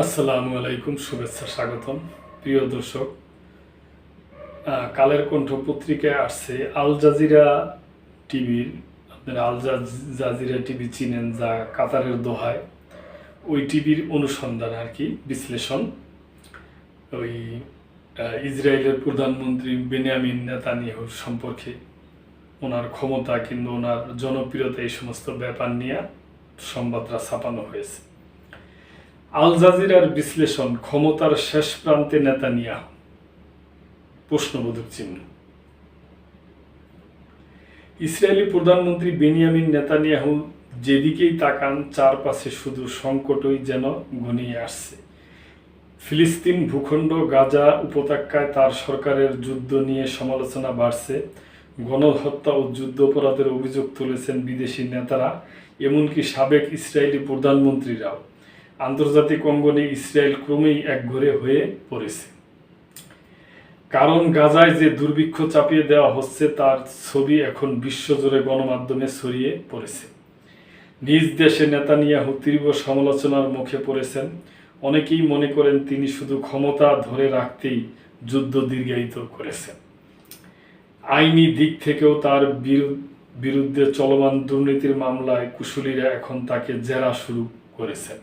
আসসালামু আলাইকুম, শুভেচ্ছা, স্বাগতম। প্রিয় দর্শক, কালের কণ্ঠ পত্রিকায় আসছে আল জাজিরা টিভির, আপনারা জাজিরা টিভি চিনেন, যা কাতারের দোহায়, ওই টিভির অনুসন্ধান আর কি, বিশ্লেষণ। ওই ইসরায়েলের প্রধানমন্ত্রী বেনিয়ামিন নেতানিয়াহুর সম্পর্কে, ওনার ক্ষমতা কিংবা ওনার জনপ্রিয়তা, এই সমস্ত ব্যাপার নিয়ে সংবাদটা ছাপানো হয়েছে। আল জাজিরার বিশ্লেষণ, ক্ষমতার শেষ প্রান্তে নেতানিয়াহু, প্রশ্নবোধক চিহ্ন। ইসরায়েলি প্রধানমন্ত্রী বেনিয়ামিন নেতানিয়াহু যেদিকেই তাকান, চারপাশে শুধু সংকটই যেন ঘনিয়ে আসছে। ফিলিস্তিন ভূখণ্ড, গাজা উপত্যকায় তার সরকারের যুদ্ধ নিয়ে সমালোচনা বাড়ছে। গণহত্যা ও যুদ্ধাপরাধের অভিযোগ তুলেছেন বিদেশি নেতারা, এমনকি সাবেক ইসরায়েলি প্রধানমন্ত্রীরাও। আন্তর্জাতিক অঙ্গনে ইসরায়েল ক্রমেই একঘরে হয়ে পড়েছে। কারণ গাজায় যে দুর্ভিক্ষ চাপিয়ে দেওয়া হচ্ছে, তার ছবি এখন বিশ্বজুড়ে গণমাধ্যমে ছড়িয়ে পড়েছে। নিজ দেশে নেতানিয়াহু তীব্র সমালোচনার মুখে পড়েছেন। অনেকেই মনে করেন তিনি শুধু ক্ষমতা ধরে রাখতেই যুদ্ধ দীর্ঘায়িত করেছেন। আইনি দিক থেকেও তার বিরুদ্ধে চলমান দুর্নীতির মামলায় কুশলীরা এখন তাকে জেরা শুরু করেছেন।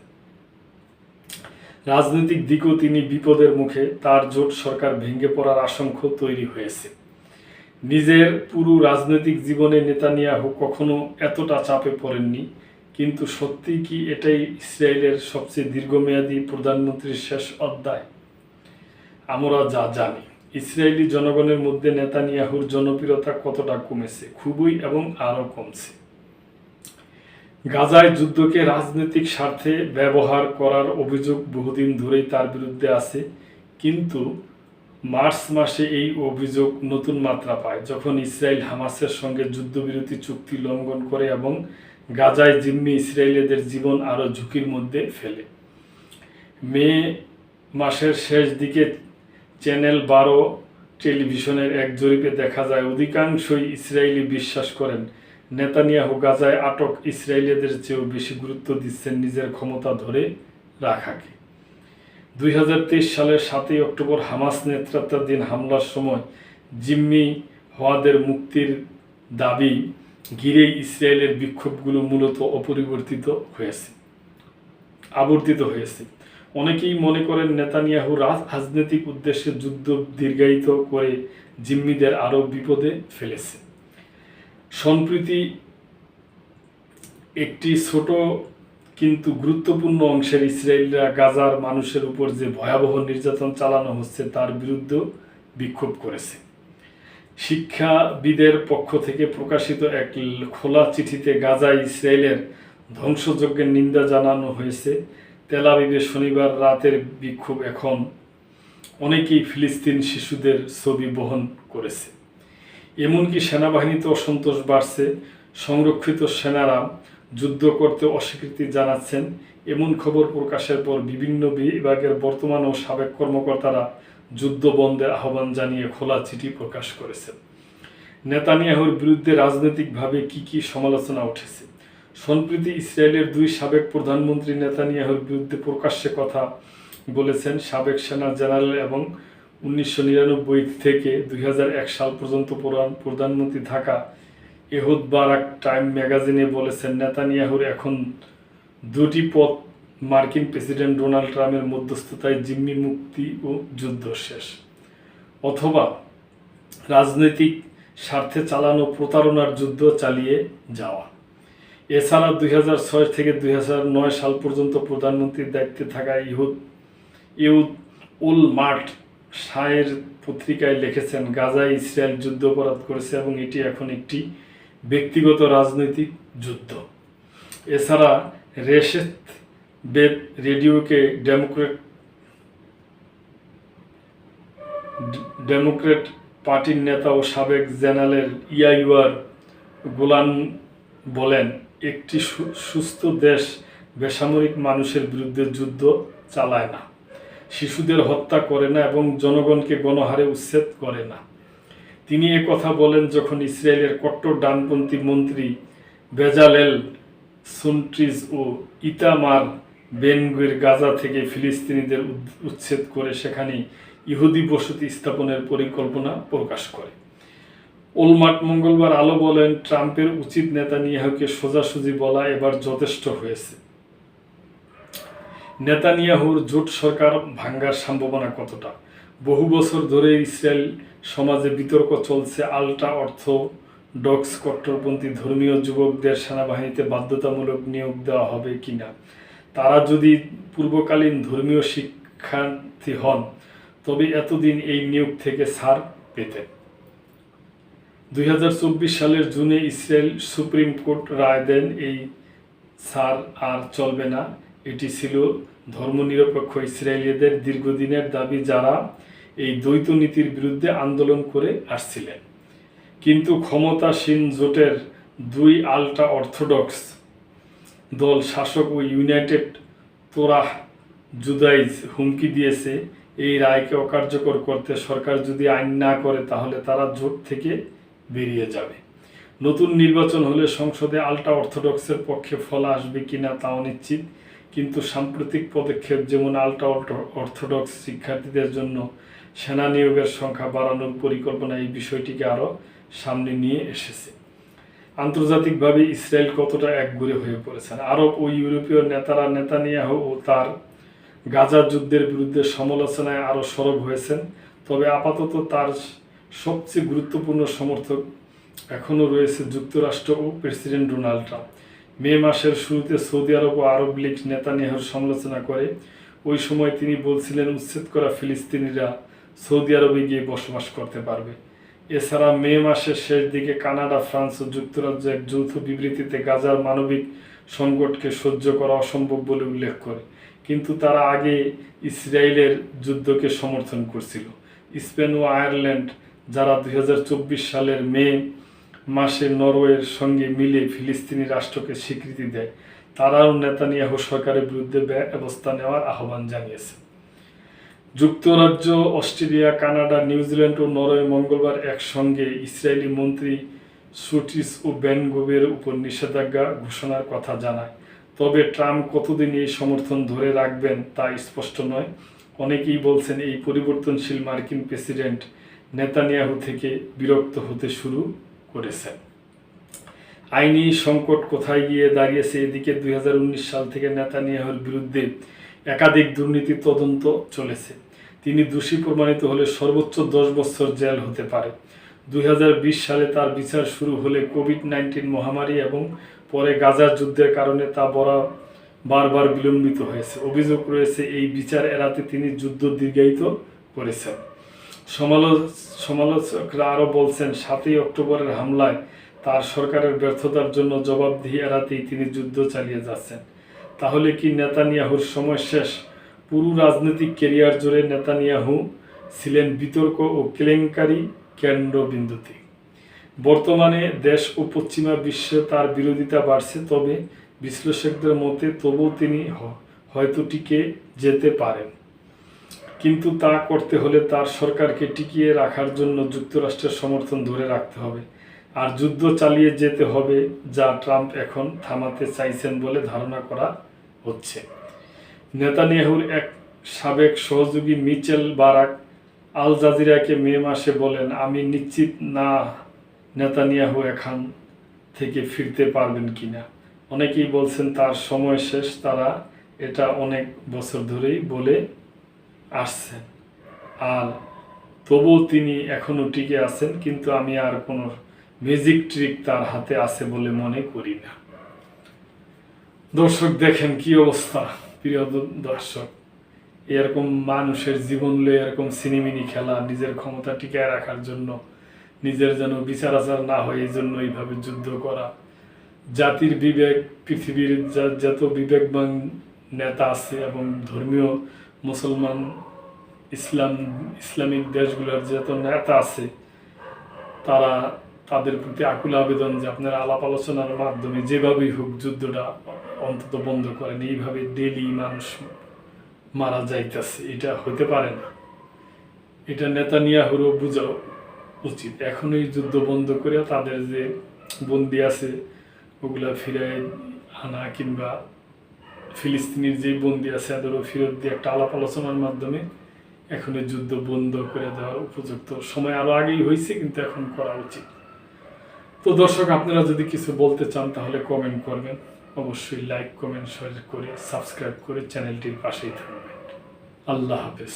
রাজনৈতিক দিকেও তিনি বিপদের মুখে, তার জোট সরকার ভেঙে পড়ার আশঙ্কা তৈরি হয়েছে। নিজের পুরো রাজনৈতিক জীবনে নেতানিয়াহু কখনো এতটা চাপে পড়েননি, কিন্তু সত্যি কি এটাই ইসরায়েলের সবচেয়ে দীর্ঘমেয়াদী প্রধানমন্ত্রীর শেষ অধ্যায়? আমরা যা জানি, ইসরায়েলি জনগণের মধ্যে নেতানিয়াহুর জনপ্রিয়তা কতটা কমেছে, খুবই, এবং আরও কমছে। গাজায় যুদ্ধকে রাজনৈতিক স্বার্থে ব্যবহার করার অভিযোগ বহুদিন ধরেই তার বিরুদ্ধে আছে, কিন্তু মার্চ মাসে এই অভিযোগ নতুন মাত্রা পায়, যখন ইসরায়েল হামাসের সঙ্গে যুদ্ধবিরতি চুক্তি লঙ্ঘন করে এবং গাজায় জিম্মি ইসরায়েলিদের জীবন আরও ঝুঁকির মধ্যে ফেলে। মে মাসের শেষ দিকে চ্যানেল 12 টেলিভিশনের এক জরিপে দেখা যায়, অধিকাংশই ইসরায়েলি বিশ্বাস করেন নেতানিয়াহু গাজায় আটক ইসরায়েলিদের চেয়েও বেশি গুরুত্ব দিচ্ছেন নিজের ক্ষমতা ধরে রাখাকে। 2023 সালের 7 অক্টোবর হামাস নেতৃত্বাধীন হামলার সময় জিম্মি হওয়াদের মুক্তির দাবি ঘিরেই ইসরায়েলের বিক্ষোভগুলো মূলত আবর্তিত হয়েছে। অনেকেই মনে করেন নেতানিয়াহু রাজনৈতিক উদ্দেশ্যে যুদ্ধ দীর্ঘায়িত করে জিম্মিদের আরও বিপদে ফেলেছে। সম্প্রতি একটি ছোট কিন্তু গুরুত্বপূর্ণ অংশের ইসরায়েলিরা গাজার মানুষের উপর যে ভয়াবহ নির্যাতন চালানো হচ্ছে তার বিরুদ্ধে বিক্ষোভ করেছে। শিক্ষাবিদের পক্ষ থেকে প্রকাশিত এক খোলা চিঠিতে গাজায় ইসরায়েলের ধ্বংসযজ্ঞের নিন্দা জানানো হয়েছে। তেল আবিবে শনিবার রাতের বিক্ষোভ এখন অনেকেই ফিলিস্তিন শিশুদের ছবি বহন করেছে। এমনকি সেনাবাহিনীতে অসন্তোষ বাড়ছে। সংরক্ষিত সেনারা যুদ্ধ করতে অস্বীকৃতি জানাচ্ছেন। এমন খবর প্রকাশের পর বিভিন্ন বিভাগের বর্তমান ও সাবেক কর্মকর্তারা যুদ্ধ বন্ধের আহ্বান জানিয়ে খোলা চিঠি প্রকাশ করেছেন। নেতানিয়াহুর বিরুদ্ধে রাজনৈতিকভাবে কি সমালোচনা উঠেছে? সম্প্রতি ইসরায়েলের 2 সাবেক প্রধানমন্ত্রী নেতানিয়াহুর বিরুদ্ধে প্রকাশ্যে কথা বলেছেন। সাবেক সেনা জেনারেল এবং 1999 থেকে 2001 সাল পর্যন্ত প্রধানমন্ত্রী থাকা এহুদ বারাক টাইম ম্যাগাজিনে বলেছেন, নেতানিয়াহুর এখন 2টি পথ, মার্কিন প্রেসিডেন্ট ডোনাল্ড ট্রাম্পের মধ্যস্থতায় জিম্মি মুক্তি ও যুদ্ধ শেষ, অথবা রাজনৈতিক স্বার্থে চালানো প্রতারণার যুদ্ধ চালিয়ে যাওয়া। এছাড়া 2006 থেকে 2009 সাল পর্যন্ত প্রধানমন্ত্রীর দায়িত্বে থাকা ইহুদ উল-মার্ট শায়ের পত্রিকায় লিখেছেন, গাজায় ইসরায়েল যুদ্ধাপরাধ করেছে এবং এটি এখন একটি ব্যক্তিগত রাজনৈতিক যুদ্ধ। এছাড়া রেশেত বেদ রেডিওকে ডেমোক্রেট পার্টির নেতা ও সাবেক জেনারেল ইয়াইয়ার গোলান বলেন, একটি সুস্থ দেশ বেসামরিক মানুষের বিরুদ্ধে যুদ্ধ চালায় না, শিশুদের হত্যা করে না এবং জনগণকে গণহারে উচ্ছেদ করে না। তিনি কথা বলেন যখন ইসরায়েলের কট্টর ডানপন্থী মন্ত্রী বেজালেল সুন্ট্রিজ ও ইতামার বেন গুয়ের গাজা থেকে ফিলিস্তিনিদের উচ্ছেদ করে সেখানে ইহুদি বসতি স্থাপনের পরিকল্পনা প্রকাশ করে। ওলমার্ট মঙ্গলবার আলো বলেন, ট্রাম্পের উচিত নেতানিয়াহুকে সোজাসুজি বলা এবার যথেষ্ট হয়েছে। নেতানিয়াহুর জোট সরকার ভাঙ্গার সম্ভাবনা কতটা? বহু বছর ধরে ইসরায়েল সমাজে বিতর্ক চলছে আল্ট্রা অর্থোডক্স কট্টরপন্থী ধর্মীয় যুবকদের সেনাবাহিনীতে বাধ্যতামূলক নিয়োগ দেওয়া হবে কিনা। তারা যদি পূর্বকালীন ধর্মীয় শিক্ষার্থী হন তবে এতদিন এই নিয়োগ থেকে ছাড় পেতেন। 2024 সালের জুনে ইসরায়েল সুপ্রিম কোর্ট রায় দেন এই ছাড় আর চলবে না। এটি ছিল ধর্মনিরপেক্ষ ইসরায়েলিদের দীর্ঘদিনের দাবি, যারা এই দ্বৈত নীতির বিরুদ্ধে আন্দোলন করে আসছিলেন। কিন্তু ক্ষমতাসীন জোটের দুই আল্ট্রা অর্থোডক্স দল শাসক ও ইউনাইটেড তোরাহ জুদাইজ হুমকি দিয়েছে, এই রায়কে অকার্যকর করতে সরকার যদি আইন না করে তাহলে তারা জোট থেকে বেরিয়ে যাবে। নতুন নির্বাচন হলে সংসদে আল্ট্রা অর্থোডক্সের পক্ষে ফল আসবে কিনা তা অনিশ্চিত, কিন্তু সাম্প্রতিক পদক্ষেপ যেমন আল্ট্রা অর্থোডক্স শিক্ষার্থীদের জন্য সেনা নিয়োগের সংখ্যা বাড়ানোর পরিকল্পনা এই বিষয়টিকে আরও সামনে নিয়ে এসেছে। আন্তর্জাতিকভাবে ইসরায়েল কতটা একগুঁয়ে হয়ে পড়েছেন। আরব ও ইউরোপীয় নেতারা নেতানিয়াহু ও তার গাজা যুদ্ধের বিরুদ্ধে সমালোচনায় আরও সরব হয়েছেন, তবে আপাতত তার সবচেয়ে গুরুত্বপূর্ণ সমর্থক এখনও রয়েছে যুক্তরাষ্ট্র ও প্রেসিডেন্ট ডোনাল্ড ট্রাম্প। মে মাসের শুরুতে সৌদি আরব ও আরব লীগ নেতানিয়াহুর সমালোচনা করে। ওই সময় তিনি বলছিলেন উচ্ছেদ করা ফিলিস্তিনিরা সৌদি আরবে গিয়ে বসবাস করতে পারবে। এছাড়া মে মাসের শেষ দিকে কানাডা, ফ্রান্স ও যুক্তরাজ্য এক যৌথ বিবৃতিতে গাজার মানবিক সংকটকে সহ্য করা অসম্ভব বলে উল্লেখ করে, কিন্তু তারা আগে ইসরায়েলের যুদ্ধকে সমর্থন করছিল। স্পেন ও আয়ারল্যান্ড, যারা 2024 সালের মে মাসে নরওয়ের সঙ্গে মিলে ফিলিস্তিনি রাষ্ট্রকে স্বীকৃতি দেয়, তারাও নেতানিয়াহু সরকারের বিরুদ্ধে ব্যবস্থা নেওয়ার আহ্বান জানিয়েছে। যুক্তরাজ্য, অস্ট্রেলিয়া, কানাডা, নিউজিল্যান্ড ও নরওয়ে মঙ্গলবার একসঙ্গে ইসরায়েলি মন্ত্রী সুটিস ও বেন গুয়ের উপর নিষেধাজ্ঞা ঘোষণার কথা জানায়। তবে ট্রাম্প কতদিন এই সমর্থন ধরে রাখবেন তা স্পষ্ট নয়। অনেকেই বলছেন এই পরিবর্তনশীল মার্কিন প্রেসিডেন্ট নেতানিয়াহু থেকে বিরক্ত হতে শুরু করেছেন। আইনি সংকট কোথায় গিয়ে দাঁড়িয়েছে? এদিকে 2019 সাল থেকে নেতানিয়াহুর বিরুদ্ধে একাধিক দুর্নীতির তদন্ত চলেছে। তিনি দোষী প্রমাণিত হলে সর্বোচ্চ 10 বছর জেল হতে পারে। 2020 সালে তার বিচার শুরু হলে কোভিড-19 মহামারী এবং পরে গাজার যুদ্ধের কারণে তা বারবার বিলম্বিত হয়েছে। অভিযোগ রয়েছে এই বিচার এড়াতে তিনি যুদ্ধ দীর্ঘায়িত করেছেন। সমালোচকরা আরও বলছেন 7ই অক্টোবরের হামলায় তার সরকারের ব্যর্থতার জন্য জবাবদিহি এড়াতেই তিনি যুদ্ধ চালিয়ে যাচ্ছেন। তাহলে কি নেতানিয়াহুর সময় শেষ? পুরো রাজনৈতিক ক্যারিয়ার জুড়ে নেতানিয়াহু ছিলেন বিতর্ক ও কেলেঙ্কারি কেন্দ্রবিন্দুতে। বর্তমানে দেশ ও পশ্চিমা বিশ্বে তার বিরোধিতা বাড়ছে, তবে বিশ্লেষকদের মতে তবুও তিনি হয়তো টিকে যেতে পারেন। কিন্তু তা করতে হলে তার সরকারকে টিকিয়ে রাখার জন্য যুক্তরাষ্ট্রের সমর্থন ধরে রাখতে হবে, আর যুদ্ধ চালিয়ে যেতে হবে, যা ট্রাম্প এখন থামাতে চাইছেন বলে ধারণা করা হচ্ছে। নেতানিয়াহুর এক সাবেক সহযোগী মিচেল বারাক আল জাজিরাকে মে মাসে বলেন, আমি নিশ্চিত না নেতানিয়াহু এখান থেকে ফিরতে পারবেন কিনা। অনেকেই বলছেন তার সময় শেষ। তারা এটা অনেক বছর ধরেই বলে আসছেন, আর তবুও তিনি এখনও টিকে আছেন। কিন্তু আমি আর কোনো ম্যাজিক ট্রিক তার হাতে আছে বলে মনে করি না। দর্শক দেখেন কি অবস্থা। প্রিয় দর্শক, এরকম মানুষের জীবন লয়ে এরকম সিনেমিনি খেলা, নিজের ক্ষমতা টিকায় রাখার জন্য, নিজের যেন বিচার আচার না হয় এই জন্য এইভাবে যুদ্ধ করা। জাতির বিবেক, পৃথিবীর যত বিবেকবান নেতা আছে এবং ধর্মীয় মুসলমান ইসলামিক দেশগুলোর যত নেতা আছে, তাদের প্রতি আকুল আবেদন যে আপনারা আলাপ আলোচনার মাধ্যমে যেভাবেই হোক যুদ্ধটা অন্তত বন্ধ করেন। এইভাবে ডেলি মানুষ মারা যাইতেছে, এটা হতে পারে না। এটা নেতানিয়াহুরও বোঝা উচিত। এখনই যুদ্ধ বন্ধ করে তাদের যে বন্দি আছে ওগুলা ফিরে আনা কিংবা ফিলিস্তিনের যেই বন্দী আছে তাদেরও ফেরত দিয়ে একটা আলাপ আলোচনার মাধ্যমে এখন এই যুদ্ধ বন্ধ করে দেওয়ার উপযুক্ত সময় আরও আগেই হয়েছে, কিন্তু এখন করা উচিত। তো দর্শক, আপনারা যদি কিছু বলতে চান তাহলে কমেন্ট করবেন, অবশ্যই লাইক কমেন্ট শেয়ার করে সাবস্ক্রাইব করে চ্যানেলটির পাশেই থাকবেন। আল্লাহ হাফেজ।